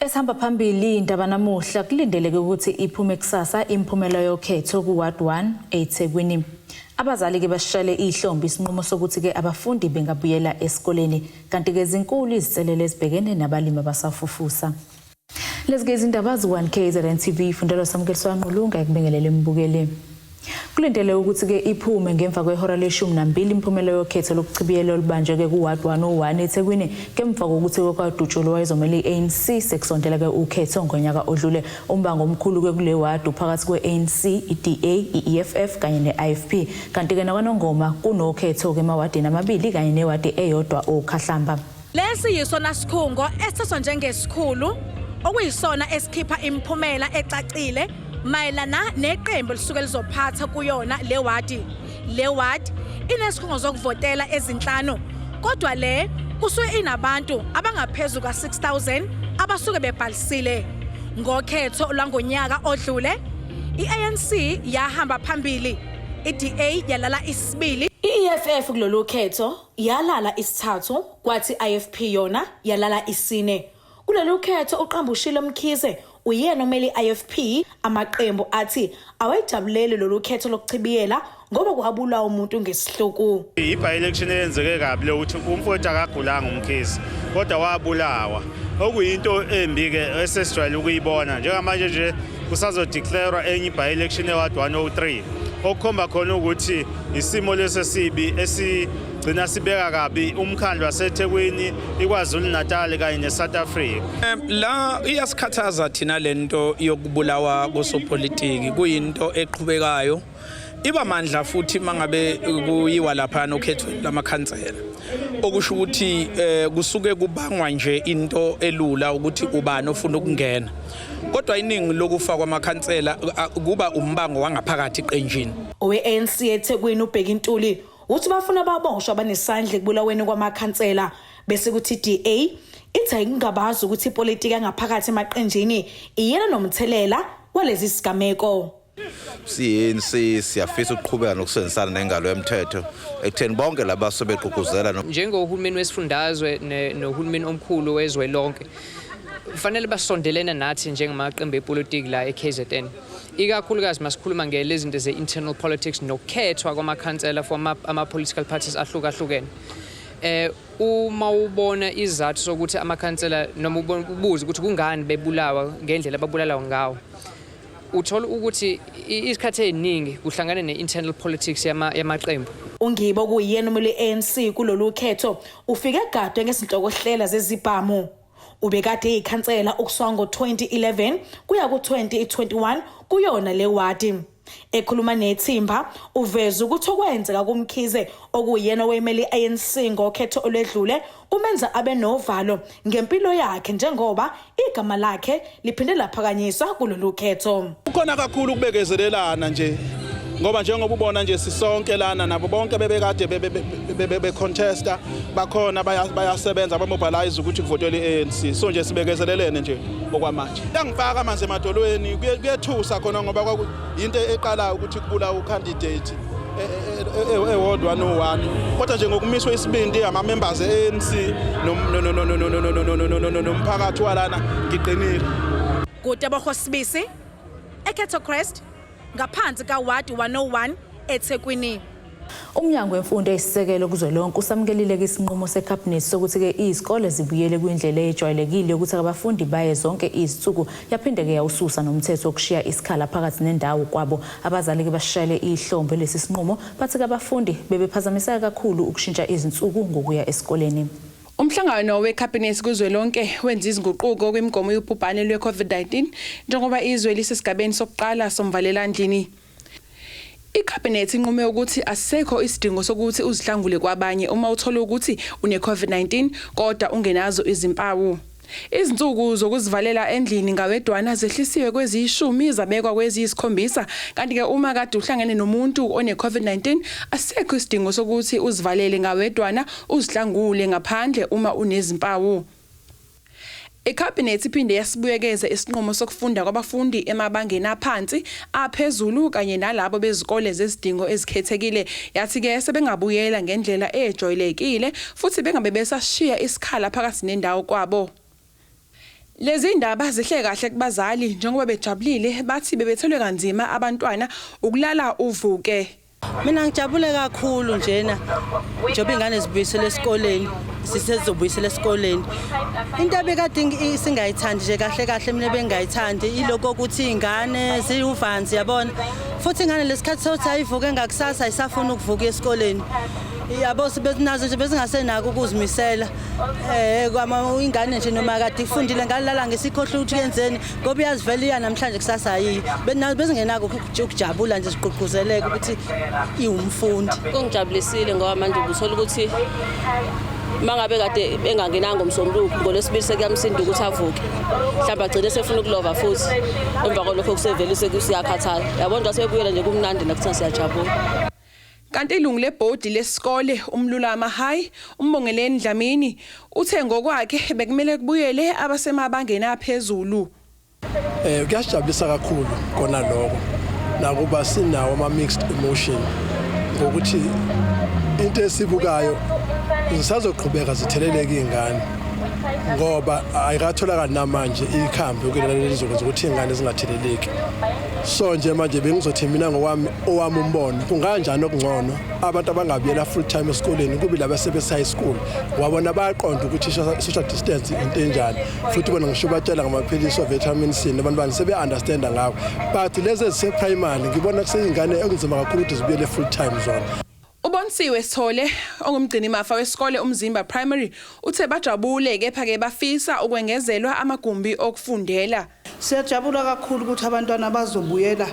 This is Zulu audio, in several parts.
Esihamba phambili indaba namuhla kulindeleke ukuthi iphume kusasa imphumela yokhetho kuWard 1 eThekwini. Abazali ke Basishayele Ihlombe isinqumo sokuthi ke abafundi bengabuyela esikoleni kanti ke izinkulu iziselele ezibhekene nabalimi abasafufusa. Lezi ke izindaba z1 TV ifundelo samkeliswa nqulunga ekubingelele mbukele. Kulindele ukuthi ke iphume ngemva kwehora le-12 imphumela yokhetho lokuchibiyela olubanjwe ke kuWard 101 eThekwini ngemva kokuthi kwadutshulwa wayezomela iANC sekusondela ke ukhetho ngonyaka odlule umbango omkhulu ke kule ward phakathi kweANC, iDA, iEFF kanye neIFP kanti ke nakwanongoma kunokhetho ke emawadini amabili kanye newadi eyodwa okhahlamba. Lesi yisona sikhungo esithoswa njengesikhulu okuyisona esikhipha imphumela ecacile mayelana neqembu lisuke lizophatha kuyona le ward. Le ward inesikhungo zokuvotela ezinhlanu kodwa le kusuke inabantu abangaphezulu ka-6,000 abasuke bebhalisile. Ngokhetho lwangonyaka odlule iANC yahamba phambili, iDA yalala isibili, iEFF kulolu khetho yalala isithathu kwathi iIFP yona yalala isine. Kulolu khetho uqambushile Mkhize uyena omeli iIFP amaqembu athi awayijabulele lolu khetho lokuchibiyela ngoba kuhabula umuntu ngesihluku. Iby-election eyenzeke kabi ukuthi umfowethu akagulanga uMkhize kodwa wabulawa. Okuyinto embi ke esesijwayele ukuyibona njengamanje nje kusazodeclare enye iby-election eWard 103 okukhomba khona ukuthi isimo lesesibi esigcina sibeka kabi umkhandlu waseThekwini iKwaZulu Natal kanye neSouth Africa. La iyasikhathaza thina lento yokubulawa kosopolitiki kuyinto eqhubekayo iba mandla futhi mangabe kuyiwa lapha nokhetho lamakhansela okusho ukuthi kusuke kubangwa nje into elula ukuthi ubani ofuna ukungena kodwa iningi lokufa kwamakhansela kuba umbango wangaphakathi eqenjini. Owe-ANC eThekwini ubheka intuli uthi bafuna baboshwa banesandla ekubulaweni kwamakhansela bese kuthi iDA ithi ayingabazi ukuthi ipolitiki yangaphakathi emaqenjini iyena nomthelela walezi sigameko. ANC siyafisa ukuqhubeka nokusebenzisana nengalo yomthetho ekutheni bonke laba sobeqhuquzela njengohulumeni wesifundazwe nohulumeni omkhulu wezwe lonke kufanele basondelene nathi njengamaqembu epolitiki la eKZN ikakhulukazi masikhuluma ngelezi zinto ze-internal politics nokukhethwa kwamakhansela for ama-political parties ahlukahlukene. Uma ubona izathu sokuthi amakhansela noma ubuze ukuthi kungani bebulawa ngendlela ababulalawa ngawo uthola ukuthi isikhathi eziningi kuhlangane ne-internal politics yamaqembu. Ungibo kuyena omele ANC kulolu khetho ufike egadwe ngezinhlokohlela zezibhamu ubekade ikhansela ukuswa ngo-2011 kuya ku-2021 kuyona le wadi. Ekhuluma nethimba uveza ukuthi okwenzeka kuMkhize okuyena owemele iANC ngokhetho olwedlule kumenza abe novalo ngempilo yakhe njengoba igama lakhe liphinde laphakanyiswa kulolu khetho. Kukhona kakhulu ukubekezelelana nje ngoba njengoba ubona nje sisonke lana nabo bonke bebekade be-contesta bakhona bayasebenza bamobilize ukuthi kuvotele iANC so nje sibekezelelene nje okwamanje. Yangifaka manje emadolweni kuyethusa khona ngoba into eqalayo ukuthi kubula ucandidate eWard 101 kodwa nje ngokumiswa isibindi ama-members eANC nomphakathi walana ngiqinile. Kude bohosibisi eKhetho Crest ngaphansi kaWard 101 eThekwini. Umnyango wemfundo eyisisekelo kuzwelonke usamukelile ke isinqumo seCabinet sokuthi ke izikole zibuyele kwindlela ejwayelekile ukuthi abafundi baye zonke izinsuku yaphinde ke yawususa nomthetho wokushiya isikhala phakathi nendawo kwabo. Abazali ke Basishayele Ihlombe lesi sinqumo bathi ke abafundi bebephazamiseka kakhulu ukushintsha izinsuku ngokuya esikoleni. Umhlangano weCabinet kuzwelonke wenza izinguquko kwimigomo yobhubhane lwe-COVID-19 njengoba izwe lisesigabeni sokuqala somvalela ndlini. iCabinet inqume ukuthi asisekho isidingo sokuthi uzihlangule kwabanye uma uthola ukuthi une-COVID-19 kodwa ungenazo izimpawu. Izinsuku zokuzivalela endlini ngawedwana zehlisiwe kweziyishumi zabekwa kweziyisikhombisa kanti ke uma kade uhlangene nomuntu one-COVID-19 asisekho isidingo sokuthi uzivalele ngawedwana uzihlangule ngaphandle uma unezimpawu. iCabinet iphinde yasibuyekeza isinqumo sokufunda kwabafundi emabangeni aphansi aphezulu kanye nalabo bezikole zezidingo ezikhethekile yathi ke sebengabuyela ngendlela ejwayelekile futhi bengabe besashiya isikhala phakathi nendawo kwabo. Lezi ndaba zihle kahle kubazali njengoba bejabulile bathi bebethelwe kanzima abantwana ukulala uvuke. Mina ngijabule kakhulu njena njengoba ingane zibuyisele esikoleni sisezobuyisela esikoleni. Into ebekade singayithandi nje kahle mina bengayithandi iloko ukuthi ingane ziuvanzi yabona futhi ingane lesikhathi sokuthi ayivuke ngakusasa ayisafuna ukuvuka esikoleni. Yabo sibenazo nje bezingasenako ukuzimisela ingane nje noma kade ifundile ngalala ngesikhohlo ukuthi yenzeni ngoba iyazivela iya namhlanje kusasa ayi bezingenako ukujabula nje siqhuquzeleke ukuthi iwumfundi. Kungijabulisile ngoba manje ubuthola ukuthi mangabe kade engangenanga umsombuluko ngolesibili sekuyamsinda ukuthi avuke mhlawumbe agcine sefuna ukulova futhi emva kwalokho kusevele sekusiyakhathala yabona nje sebuyela nje kumnandi nakuthi siyajabula. Kanti ilungu lebhodi lesikole umlulama high umbongeleni Dlamini uthe ngokwakhe bekumele kubuyele abasemabangeni aphezulu. Kuyajabulisa kakhulu kona lokho nakuba sinawo ama mixed emotion ngokuthi into esibukayo zisazoqhubeka zitheleleke ingane ngoba ayikatholakala namanje ikhambi ukulela lizokwenza ukuthi ingane zingatheleleki. So nje manje bengizothi mina ngowami umbono kunganjani okungcono abantu abangabuyela full time esikoleni kube labasebenzisa high school wabona bayaqonda ukuthi social distance into enjani futhi bona ngisho batshela ngamaphilisi o vitamin C abantu sebe understand ngakho but lezi ezise primary ngibona kuseyingane ekunzima kakhulu ukuthi zibuyele full time zona. Ubonisiwe Sithole ongumgcini mafa wesikole umzimba primary uthe bajabule kepha ke bafisa ukwengezelwa amagumbi okufundela. Siyajabula kakhulu ukuthi abantwana bazobuyela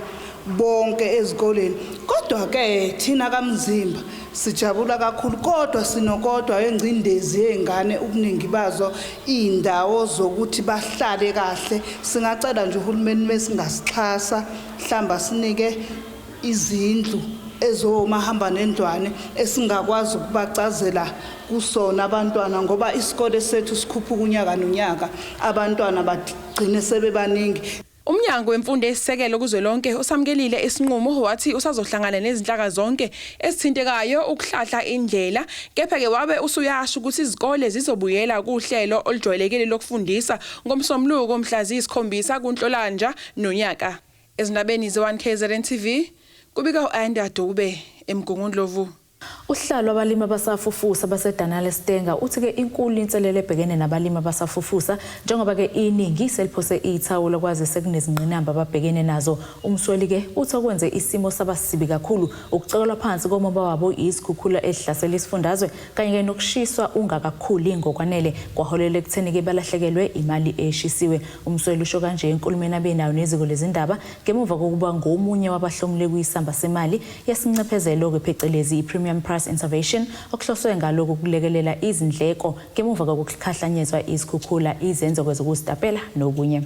bonke ezikoleni kodwa ke thina kamzimba sijabula kakhulu kodwa sinokodwa engcindezi yengane ubuningi bazo indawo zokuthi bahlale kahle. Singacela nje uhulumeni mesingasixhasa mhlamba sinike izindlu ezomahamba nendwane esingakwazi ukubacazela kusona abantwana ngoba isikole sethu sikhuphuka unyaka nonyaka abantwana bagcine sebebaningi. Umnyango wemfundo esisekelo kuzwelonke usamkelile isinqumo wathi usazohlangana nezinhlaka zonke esithintekayo ukuhlahla indlela kepha ke wabe usuyasho ukuthi izikole zizobuyela kuhlelo olujwayelekile lokufundisa ngomsombuluko mhla zi7 kuNhlolanja nonyaka. Ezindabeni ze1 KZN TV kubika uAnda Dube eMgungundlovu. Uhlalo abalimi abasafufusa baseDanale Stenga uthi ke inkulu inselele ebhekene nabalimi abasafufusa njengoba ke iningi seliphose ithawula kwazi sekunezingqinamba ababhekene nazo. Umsweli ke uthi okwenze isimo sabasibi kakhulu ukucekelwa phansi komoba wabo izikhukhula ehlasela isifundazwe kanye ke nokushiswa ungakakhuli ngokwanele kwaholela ekutheni ke balahlekelwe imali eshisiwe. Umsweli usho kanje enkulumeni abenayo neziko lezindaba ngemuva kokuba ngomunye wabahlomule kuyisamba semali yasincephezelo ke phecelezi premium price intervention okuhloswe ngaloko kulekelela izindleko ngemuva kokukhahlanyezwa izikhukhula izenzo kwezokuzitapela nokunye.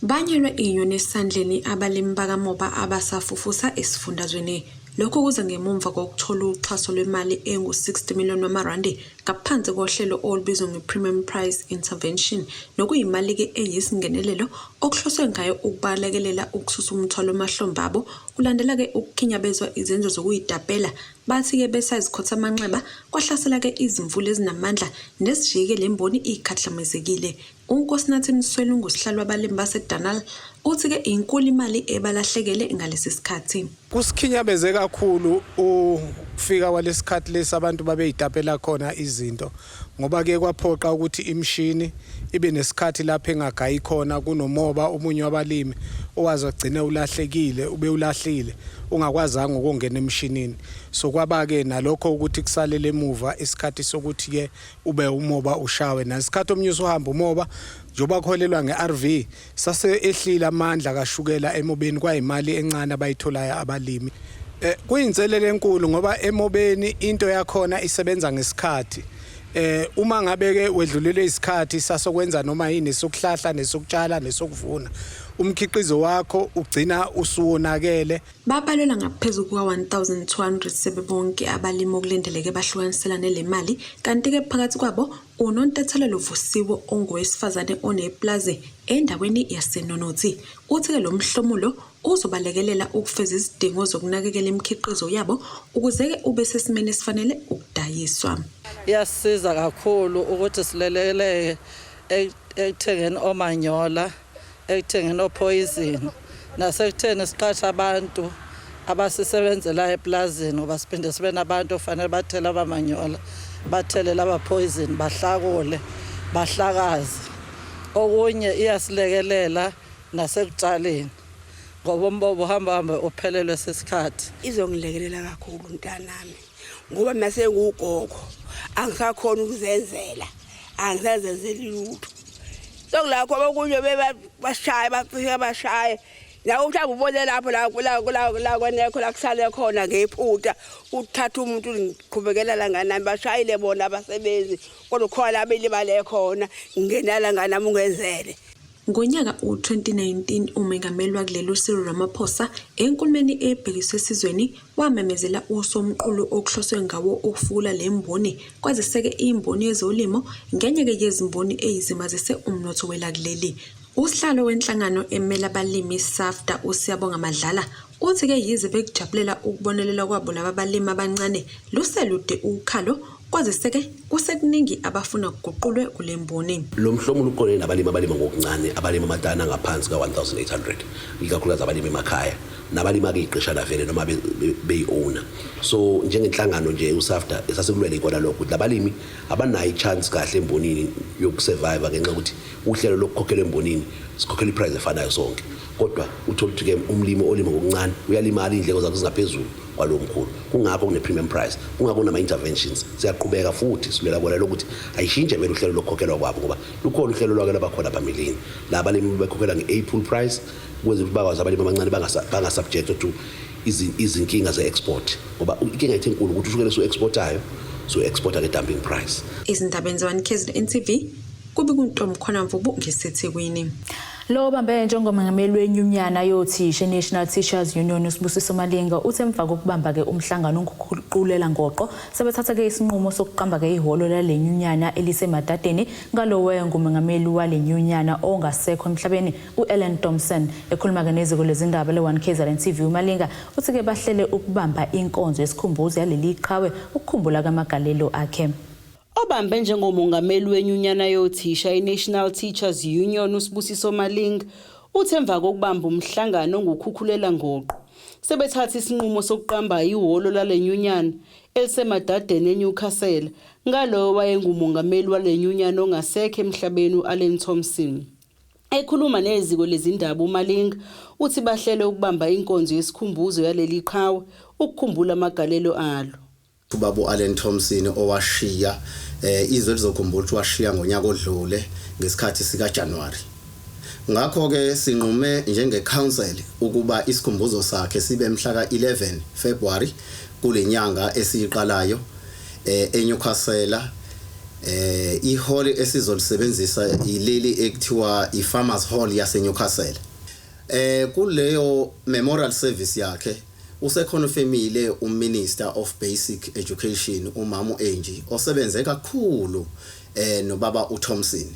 Banyelwe inyoni esandleni abalimi bakamoba abasafufusa esifundazweni. Lokho kuza ngemumva kokuthola uxhaso lwemali engu-60 million wamarandi ngaphansi kohlelo olubizwa nge-premium price intervention nokuyimali ke eyisingenelelo okuhloswe ngayo ukubalekelela ukususa umthwalo emahlombe abo kulandela ke ukukhinyabezwa izenzo zokuyidapela. Bathi ke besazikhotha amanxeba kwahlasela ke izimvula ezinamandla nesijike lemboni ikhathlamezekile. uNkosinathi Msweli ngusihlalo abalimi baseDanale uthi ke inkulu imali ebalahlekele ngalesi sikhathi. Kusikhinyabeze kakhulu ukufika kwalesikhathi lesi abantu babeyidapela khona izinto ngoba ke kwaphoqa ukuthi imshini ibe nesikhathi lapha engagayi khona kunomoba omunye wabalimi owazogcina ulahlekile ube ulahlile ungakwazanga ukungena emshinini. So kwaba ke nalokho ukuthi kusalele emuva isikhathi sokuthi ke ube umoba ushawe nasikhathi omnyuso uhamba umoba njoba kholelwa ngeRV sase ehlila amandla kashukela emobeni kwayimali encane abayitholayo abalimi. Kuyinselele enkulu ngoba emobeni into yakhona isebenza ngesikhathi. Uma ngabe ke wedlulele isikhathi sasokwenza noma yini sokuhlahla nesokutshala nesokuvuna umkhiqizo wakho ugcina usuwonakele. Babalelwa ngaphezulu kwa-1200 sebebonke abalimi okulindeleke bahlukaniselane le mali kanti ke phakathi kwabo uNontethelelo Vusiwe ongowesifazane oneplaze endaweni yaseNonothi. Uthi ke lo mhlomulo uzobalekelela ukufeza izidingo zokunakekela imikhiqizo yabo ukuze ke ube sesimene esifanele ukudayiswa. Yasiza kakhulu ukuthi silelele ekuthengeni omanyola, ekuthengeni opoyizini, nasekutheni siqasha abantu abasisebenzela eplazini ngoba siphinde sibe nabantu ofanele bathele abamanyola, bathele laba poison, bahlakule, bahlakaze. Okunye iyasilekelela nasekutshaleni ngoba umbobo uhamba uphelelwe sesikhathi. Izongilekelela kakhulu mntanami ngoba mase ngugogo angisakhona ukuzenzela, angisazenzeli lutho. Sokulakho okunye bashaya bafika bashaye. La uhlamba ubone lapho la kwenekho la kusale khona ngephutha uthatha umuntu uqhubekela la nganami bashayile bona abasebenzi kodwa khona abelimale khona ngenala nganami ungenzele. Ngonyaka u-2019 umengameli wakulelo Cyril Ramaphosa enkulumeni ebhekiswe esizweni wamemezela usomqulu okuhloswe ngawo ukufula lemboni kwaziseke imboni yezolimo ngenye yezimboni eyizimazise umnotho welakuleli. Usihlalo wenhlangano emela abalimi SAFDA uSiyabonga Madlala uthi ke yize bekujabulela ukubonelela kwabo laba balimi abancane luselude ukhalo kwaziseke kusekuningi abafuna ukuguqulwe kulemboni. Lo mhlomulo ukhona nabalimi abalima ngokuncane, abalimi amatana ngaphansi ka1800, ikakhulukazi abalimi emakhaya nabalimi abeyiqeshana vele noma beyi-owner. So njengenhlangano nje uSAFDA esasekulwele ikona lokho ukuthi labalimi abanayo i-chance kahle embonini yokusurvive ngenxa ukuthi uhlelo lokukhokhela embonini sikhokhela iprice efanayo sonke. Kodwa uthola ukuthi ke umlimi olima ngokuncane uyalimala indleko zakhe zingaphezulu kwalo mkhulu. Kungakho kune premium price, kungakho nama interventions. Siyaqhubeka futhi silela bona lokuthi ayishintshe vele uhlelo lokukhokhelwa kwabo ngoba lukhona uhlelo lwake labakhona phambilini. La abalimi bekhokhela nge-April price ukuze bakwazi abalimi abancane bangasubject to izinkinga ze-export ngoba inkinga ethe enkulu ukuthi ushukela so-exportayo so-exporta ke-dumping price. Izindabeni zabanikezi NTV kube kuntombi khona mvubu ngesethekwini. Lo bambe njengomengameli wenyunyana yothisha National Teachers Union uSibusiso Malinga uthe emva kokubamba ke umhlangano ngokuqulela ngoqo sebethatha ke isinqumo sokuqamba ke ihholo lalenyunyana elisemadadeni ngalowe ngumengameli walenyunyana ongasekho emhlabeni uEllen Thompson. Ekhuluma ke neziko lezindaba le1KZN TV uMalinga uthi ke bahlele ukubamba inkonzo yesikhumbuzo yaleli iqhawe ukukhumbula kamagalelo akhe. Obambe njengomongameli wenyunyana yothisha iNational Teachers Union uSibusiso Malinga uthe emva kokubamba umhlangano ngokukhukhulela ngoqo sebethatha isinqumo sokuqamba ihholo lalenyunyana elisemadadeni eNewcastle ngalowo wayengumongameli walenyunyana ongasekho emhlabeni uEllen Thompson. Ekhuluma neziko lezindaba uMalinga uthi bahlele ukubamba inkonzo yesikhumbuzo yaleli qhawe ukukhumbula amagalelo alo. Ubaba Ellen Thompson owashiya izwe lizokhumbula ukuthi washiya ngonyaka odlule ngesikhathi sika January. Ngakho ke sinqume njenge council ukuba isikhumbuzo sakhe sibe mhla ka11 February kulenyanga esiyiqalayo eNewcastle. Ihall esizolisebenzisa ileli ekuthiwa iFarmers Hall yaseNewcastle. Kuleyo memorial service yakhe usekhona ufemile uMinister of Basic Education uMama Angie osebenze kakhulu nobaba uThompson.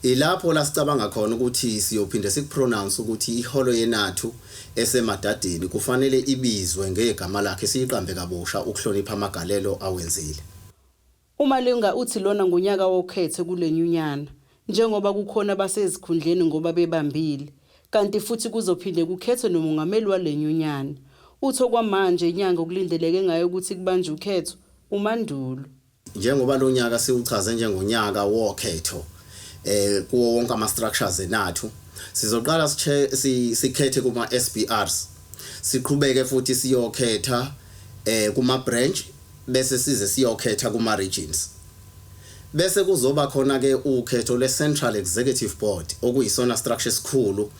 Ilapho la sicabanga khona ukuthi siyophinde sikupronounce ukuthi iholo yenathu esemadadeni kufanele ibizwe ngegama lakhe siyiqambe kabusha ukuhlonipha amagalelo awenzile. uMalinga uthi lona ngonyaka wokhethe kulenyunyana njengoba kukhona abasezikhundleni ngoba bebambile kanti futhi kuzophinde kukhethwe nomongameli walenyunyana. Utho kwamanje inyanga okulindeleke ngayo ukuthi kubanjwe ukhetho uMandulo. Njengoba lo nyaka siuchaze njengonyaka wokhetho kuwo wonke ama structures enathu sizoqala sikhethe kuma SBRs siqhubeke futhi siyokhetha kuma branch bese size siyokhetha kuma regions bese kuzoba khona ke ukhetho le Central Executive Board okuyisona structure esikhulu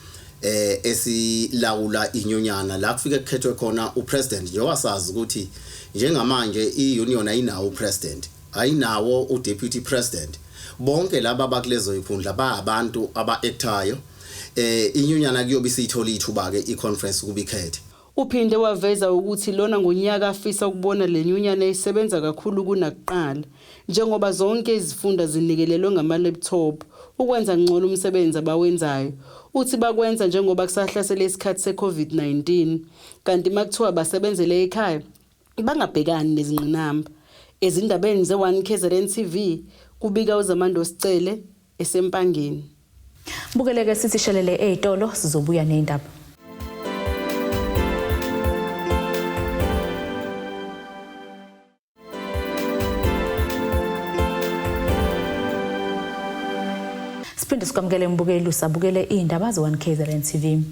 esilawula inyunyana la kufike kukhethwe khona upresident njengoba sazi ukuthi njengamanje iunion ayinawo upresident ayinawo udeputy president bonke laba bakulezo ikhundla ba abantu aba-actayo inyunyana kuyobe siyithola ithuba ke iconference kubikhethe. Uphinde waveza ukuthi lona ngonyaka afisa ukubona lenyunyana isebenza kakhulu kunakuqala njengoba zonke izifunda zinikelelwe ngama-laptop ukwenza ngcono umsebenzi abawenzayo. Uthi bakwenza njengoba kusahlasela isikhathi se-COVID-19 kanti makuthiwa basebenzele ekhaya bangabhekani nezingqinamba. Ezindabeni ze1KZN TV kubika uZamando Sicele esempangeni. Bukeleke sithi shelele ezitolo sizobuya nezindaba. Siphinde sikwamukele mbukeli usabukele izindaba ze-1KZN TV.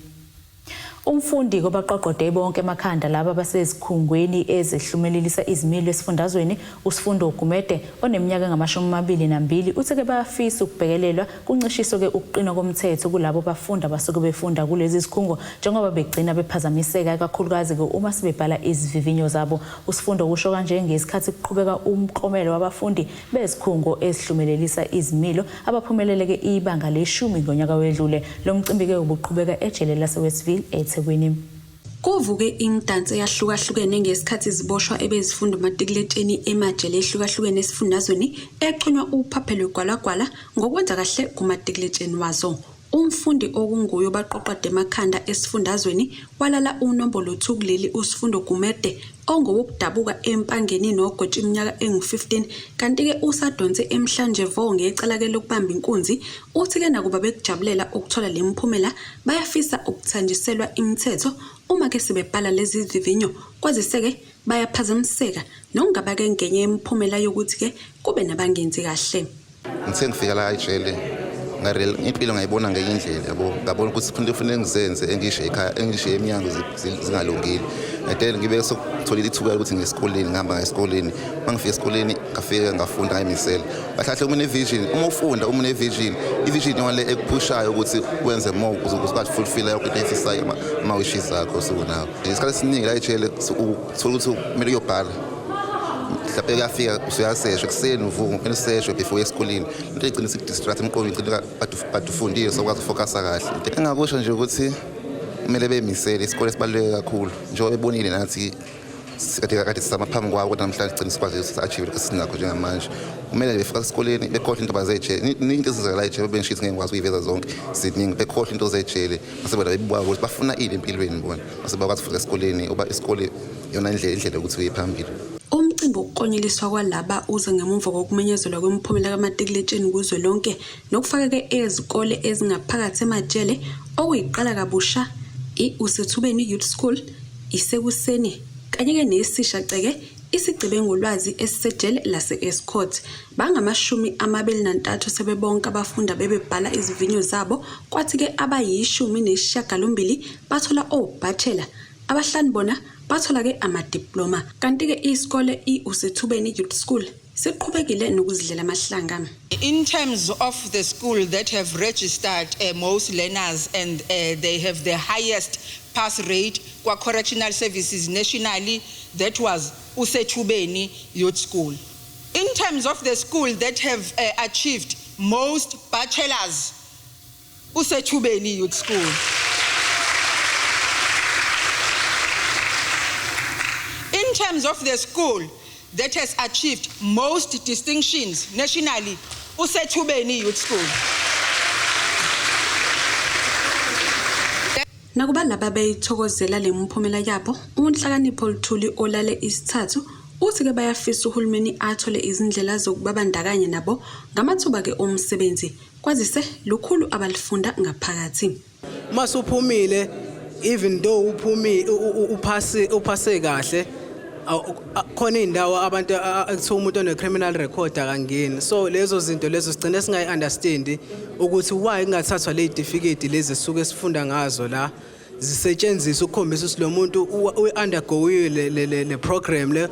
Umfundi kobaqoqode bonke emakhanda laba abasezikhungweni ezehlumelelisa izimilo esifundazweni uSifundo Gumede oneminyaka engama-22 uthi ke bayafisa ukubhekelelwa kuncishiso ke ukuqina komthetho kulabo bafunda basuke befunda kulezi zikhungo njengoba begcina bephazamiseka kakhulukazi ke uma sibebhala izivivinyo zabo. uSifundo kusho kanje ngesikhathi kuqhubeka umklomelo wabafundi bezikhungo ezihlumelelisa izimilo abaphumelele ke ibanga le-10 ngonyaka wedlule. Lo mcimbi ke ubuqhubeka ejele laseWestville Ezikoleni. Kuvuke imidanso yahlukahlukene ngesikhathi ziboshwa ebezifunda umatikuleteni emajele ehlukahlukene esifundazweni eqhunywa uphaphelo gwalagwala ngokwenza kahle kumatikuleteni wazo. Umfundi okunguye baqoqade emakhanda esifundazweni walala unombolo 2 kuleli uSifundo Gumede ongowokudabuka empangeni nogotshi iminyaka engu-15 kanti ke usadonse emhlanje vo ngecala ke lokubamba inkunzi. Uthi ke nakuba bekujabulela ukuthola lemphumela bayafisa ukuthanjiselwa imithetho uma ke sebebhala lezi zivinyo kwaziseke bayaphazamiseka nokungaba ke ngenye imiphumela yokuthi ke kube nabangenzi kahle. Ngithe ngifika la ejele impilo ngayibona ngenye indlela yabo ngabona ukuthi kufanele ngizenze engisho ekhaya engisho eminyango zingalungile. Ngidele ngibe sokuthola ithuba ukuthi ngesikoleni ngihamba ngesikoleni mangifika esikoleni ngafika ngafunda ngayimisela kahle uma vision uma ufunda uma vision ivision yona le ekuphushayo ukuthi wenze more ukuze ukwazi fulfill yonke into efisayo ama wishes zakho sonawo. Isikhathi esiningi la ejele uthola ukuthi kumele uyobhala mhlawumbe uyafika usuyasesha kuseni uvuka kumele useshe before esikoleni into egcina isidistract emqondo igcina kade ufundile sokwazi ufocusa kahle. Engakusho nje ukuthi kumele bemisele isikole sibaluleke kakhulu njengoba ebonile nathi kade sisamaphambi kwabo kodwa namhlanje sigcina sikwazi ukuthi-achieve lokho sinakho njengamanje. Kumele befika esikoleni bekhohle into abazejele into ezizakala ejele bengishithi ngeke ngikwazi ukuyiveza zonke ziningi bekhohle into zejele basebona bebuka ukuthi bafuna ini empilweni bona basebakwazi ukufika esikoleni oba isikole yona indlela ukuthi uye phambili. Umcimbi wokuqonyeliswa kwalaba uze ngemuva kokumenyezelwa kwemiphumela kamatikuletsheni kuzwe lonke nokufaka ke ezikole ezingaphakathi emajele okuyiqala kabusha iUsethubeni Youth School isekuseni kanye ke nesishaceke isigcibe ngolwazi esisejele lase Escort. Bangama-23 sebebonke abafunda bebebhala izivinyo zabo kwathi ke abayi-18 bathola obachelor abahlanu bona bathola ke amadiploma kanti ke isikole iUsethubeni Youth School siqhubekile nokuzidlela amahlanga. In terms of the school that have registered most learners and they have the highest pass rate kwa correctional services nationally, that was Usethubeni Youth School. In terms of the school that have achieved most bachelors, Usethubeni Youth School. In terms of the school that has achieved most distinctions nationally, Usethubeni Youth School. Nakuba laba beyithokozela lemphumela yabo, uNhlakanipho Luthuli olale isithathu uthi ke bayafisa uhulumeni athole izindlela zokubabandakanya nabo ngamathuba ke omsebenzi kwazise lukhulu abalifunda ngaphakathi. Masuphumile even though uphase kahle khona indawo abantu ekuthiwa umuntu one-criminal record akangeni. So lezo zinto lezo sigcine singayi-understand ukuthi why kungathathwa le certificate lezi sisuke sifunda ngazo la zisetshenziswa ukukhombisa ukuthi lo muntu u-undergoile le program le.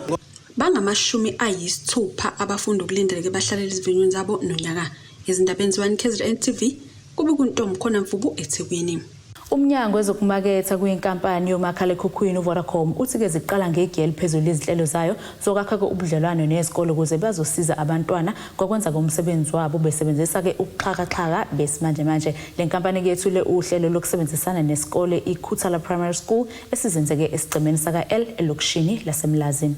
Bangama-60 abafundi ukulindeleke bahlalela izivinyweni zabo nonyaka. Izindabeni ze-1KZN TV kube kuntombi khona Mfubu eThekwini. Umnyango wezokumaketha kuyinkampani yomakhalekhukhwini uVodacom uthi ke ziqala ngegel phezulu izinhlelo zayo zokwakha ubudlelwano nezikole ukuze bazosiza abantwana ngokwenza komsebenzi wabo besebenzisa ke uxhakaxhaka besimanje manje. Le nkampani yethule uhlelo lokusebenzisana nesikole iKhuthala Primary School esizenzeke esigcemeni saka L elokishini laseMlazi.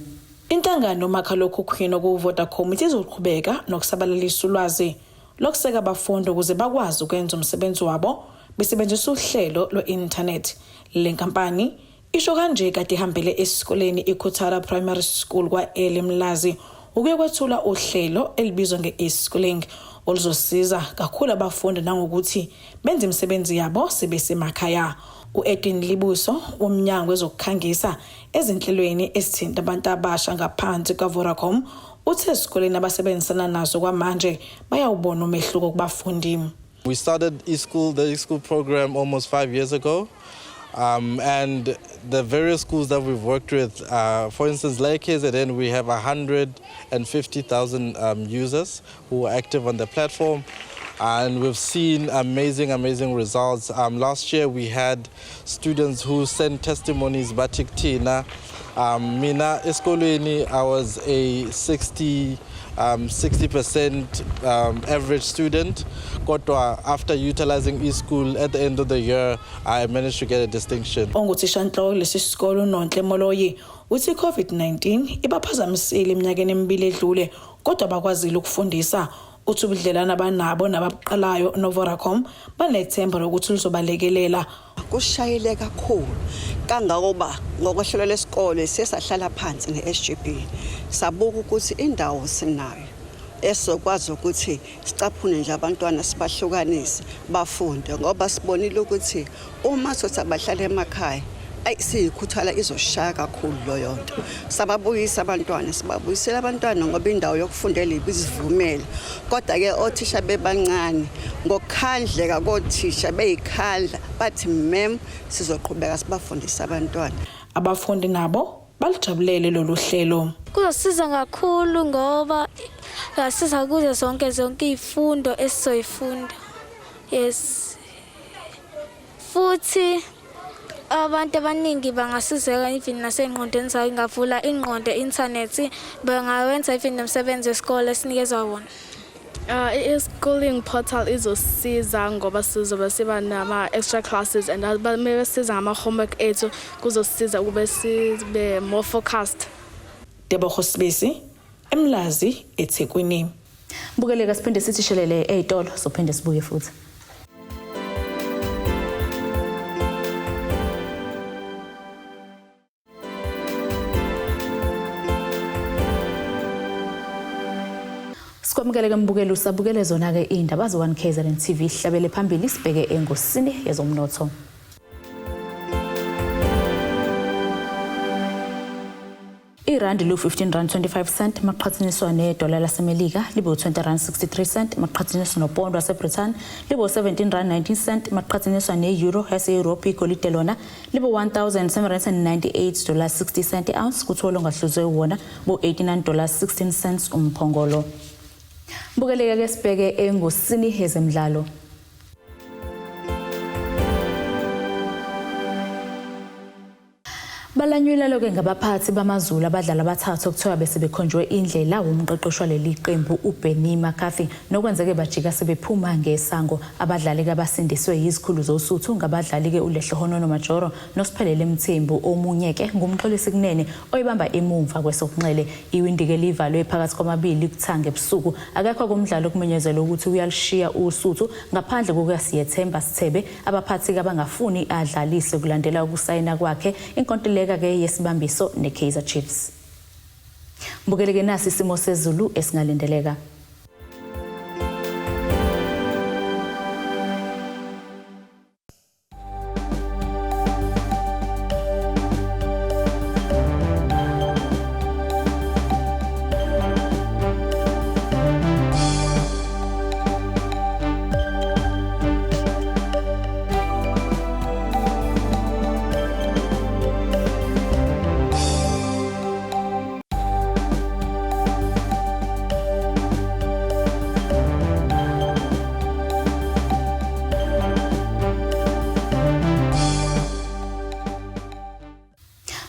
Inhlangano yomakhalekhukhwini kuVodacom izoqhubeka nokusabalalisa ulwazi lokuseka abafundi ukuze bakwazi ukwenza umsebenzi wabo besebenzisa uhlelo lwe-internet. Le nkampani isho kanje kade ihambele esikoleni iKhuthala Primary School kwa eMlazi ukuyokwethula uhlelo elibizwa nge-Ezikoleni. oluzosiza kakhulu abafundi nangokuthi benze imisebenzi yabo sebesemakhaya. U-Edwin Libuso womnyango wezokukhangisa ezinhlelweni ezithinta abantu abasha ngaphansi kaVodacom uthe esikoleni abasebenzisana nazo kwamanje bayawubona umehluko kubafundi. We started the e-school program almost 5 years ago. And the various schools that we've worked with, for instance, like KZN, we have 150,000 users who are active on the platform. And we've seen amazing results. Last year we had students who sent testimonies, Batik Tina. Mina Eskoleni, I was a 60% average student. After utilizing e-school at the end of the year, I managed to get a distinction. Onguthishanhloko lesi sikolo uNonhle Moloyi uthi COVID-19 ibaphazamisile eminyakeni emibili edlule kodwa bakwazile ukufundisa uthi ubudlelana banabo nabaqalayo noVodacom banethemba lokuthi luzobalekelela. Kushayile kakhulu kangakuba ngokohlelo lesikole sesahlala phansi neSGB sabuka ukuthi indawo sinayo esokwazi ukuthi sicaphune nje abantwana sibahlukanise bafunde ngoba sibonile ukuthi uma sothi abahlala emakhaya siyikhuthala izoshaya kakhulu loyo nto. Sababuyisa abantwana sibabuyisela abantwana ngoba indawo yokufundela ibizivumela. Kodwa ke othisha bebancane ngokukhandleka kothisha beyikhandla bathi mem sizoqhubeka sibafundisa abantwana. Abafundi nabo balijabulele lolu hlelo. Kuzosiza kakhulu ngoba kasiza kuze zonke izifundo esizoyifunda. Yes. Futhi abantu abaningi bangasizeka even nasengqondweni zabo ingavula ingqondo internet bangawenza even nomsebenzi wesikole esinikezwa wona. I-schooling portal izosiza ngoba sizoba siba nama extra classes and mebesiza ngama homework ethu kuzosiza kube sibe more focused. Deboho Sibisi, eMlazi eThekwini. Bukeleka siphinde sithi shelele eyitolo sophinde sibuye futhi. Sikwamukele mbukelo usabukele zona ke indaba zo1 KZN TV hlabele phambili sibheke engosini yezomnotho. Irandi lu 15 rand 25 cent maqhathaniswa nedola lasemelika libo 20 rand 63 cent maqhathaniswa nopondo waseBritain libo 17 rand 19 cent maqhathaniswa neeuro yase-Europe igolide lona libo 1798 dollars 60 cent ounce kuthola ongahluzwe wona bo 89 dollars 16 cents umphongolo. Bukeleka ke sibheke engosini yezemidlalo. Balanyula loke ngabaphathi bamazulu abadlala abathathu okuthiwa bese bekhonjwe indlela umqeqeshwa leli qembu uBenny McCarthy nokwenzeke bajika sebephuma ngesango abadlali abasindiswe izikhulu zosuthu ngabadlali ke uLehlohonono Majoro noSiphelele Mthembu omunye ke ngumxolisi kunene oyibamba emumva kwesokunxele iwindike livalwe phakathi kwamabili kuthanga ebusuku akekho kumdlalo kumenyezela ukuthi uyalishiya usuthu ngaphandle kokuyasiyethemba Sithebe abaphathi abangafuni adlalise kulandela ukusayina kwakhe inkontileka ke yesibambiso neKaizer Chiefs. Mbukeleke nasi isimo sezulu esingalindeleka.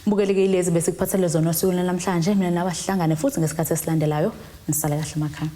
Bukeleke ilezi bese kuphathele zona osukwini namhlanje mina nabahlangane futhi ngesikhathi esilandelayo nisale kahle emakhaya.